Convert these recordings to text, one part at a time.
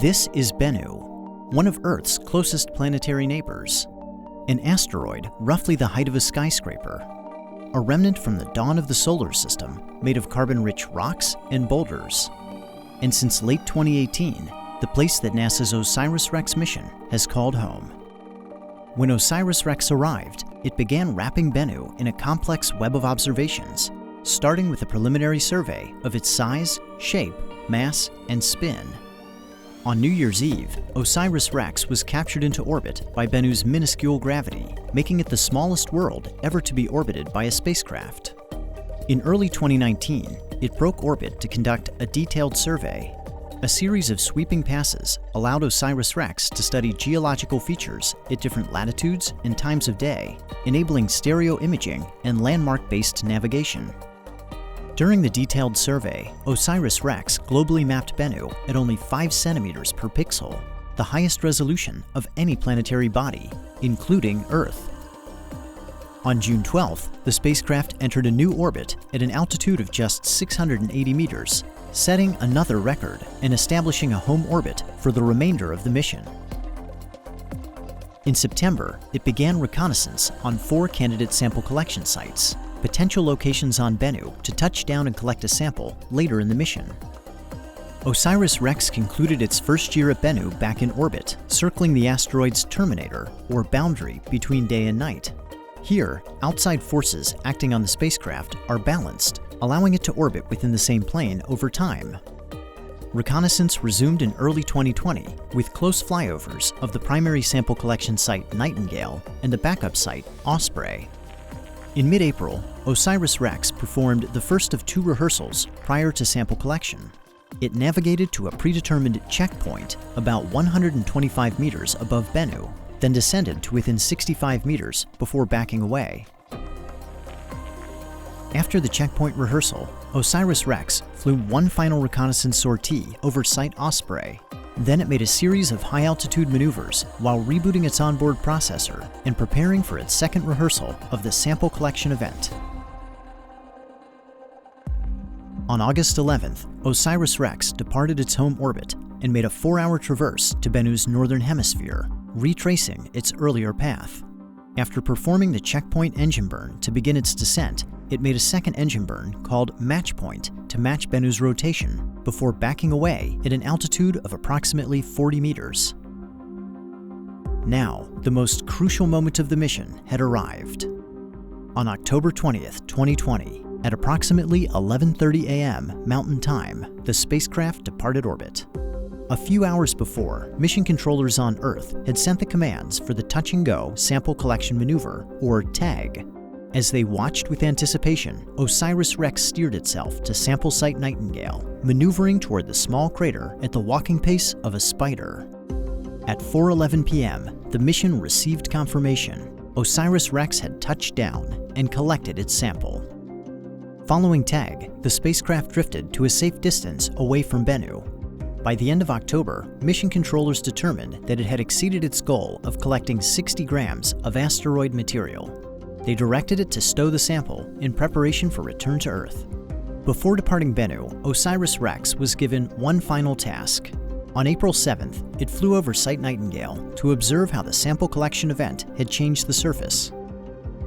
This is Bennu, one of Earth's closest planetary neighbors. An asteroid roughly the height of a skyscraper. A remnant from the dawn of the solar system made of carbon-rich rocks and boulders. And since late 2018, the place that NASA's OSIRIS-REx mission has called home. When OSIRIS-REx arrived, it began wrapping Bennu in a complex web of observations, starting with a preliminary survey of its size, shape, mass, and spin. On New Year's Eve, OSIRIS-REx was captured into orbit by Bennu's minuscule gravity, making it the smallest world ever to be orbited by a spacecraft. In early 2019, it broke orbit to conduct a detailed survey. A series of sweeping passes allowed OSIRIS-REx to study geological features at different latitudes and times of day, enabling stereo imaging and landmark-based navigation. During the detailed survey, OSIRIS-REx globally mapped Bennu at only 5 centimeters per pixel, the highest resolution of any planetary body, including Earth. On June 12th, the spacecraft entered a new orbit at an altitude of just 680 meters, setting another record and establishing a home orbit for the remainder of the mission. In September, it began reconnaissance on 4 candidate sample collection sites, potential locations on Bennu to touch down and collect a sample later in the mission. OSIRIS-REx concluded its first year at Bennu back in orbit, circling the asteroid's terminator, or boundary between day and night. Here, outside forces acting on the spacecraft are balanced, allowing it to orbit within the same plane over time. Reconnaissance resumed in early 2020 with close flyovers of the primary sample collection site Nightingale and the backup site Osprey. In mid-April, OSIRIS-REx performed the first of 2 rehearsals prior to sample collection. It navigated to a predetermined checkpoint about 125 meters above Bennu, then descended to within 65 meters before backing away. After the checkpoint rehearsal, OSIRIS-REx flew one final reconnaissance sortie over Site Osprey. Then it made a series of high-altitude maneuvers while rebooting its onboard processor and preparing for its second rehearsal of the sample collection event. On August 11th, OSIRIS-REx departed its home orbit and made a 4-hour traverse to Bennu's northern hemisphere, retracing its earlier path. After performing the checkpoint engine burn to begin its descent, it made a second engine burn called Match Point to match Bennu's rotation before backing away at an altitude of approximately 40 meters. Now, the most crucial moment of the mission had arrived. On October 20th, 2020, at approximately 11:30 a.m. Mountain Time, the spacecraft departed orbit. A few hours before, mission controllers on Earth had sent the commands for the touch-and-go sample collection maneuver, or TAG. As they watched with anticipation, OSIRIS-REx steered itself to sample site Nightingale, maneuvering toward the small crater at the walking pace of a spider. At 4:11 p.m., the mission received confirmation. OSIRIS-REx had touched down and collected its sample. Following TAG, the spacecraft drifted to a safe distance away from Bennu. By the end of October, mission controllers determined that it had exceeded its goal of collecting 60 grams of asteroid material. They directed it to stow the sample in preparation for return to Earth. Before departing Bennu, OSIRIS-REx was given one final task. On April 7th, it flew over Site Nightingale to observe how the sample collection event had changed the surface.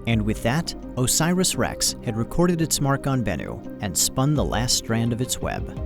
And with that, OSIRIS-REx had recorded its mark on Bennu and spun the last strand of its web.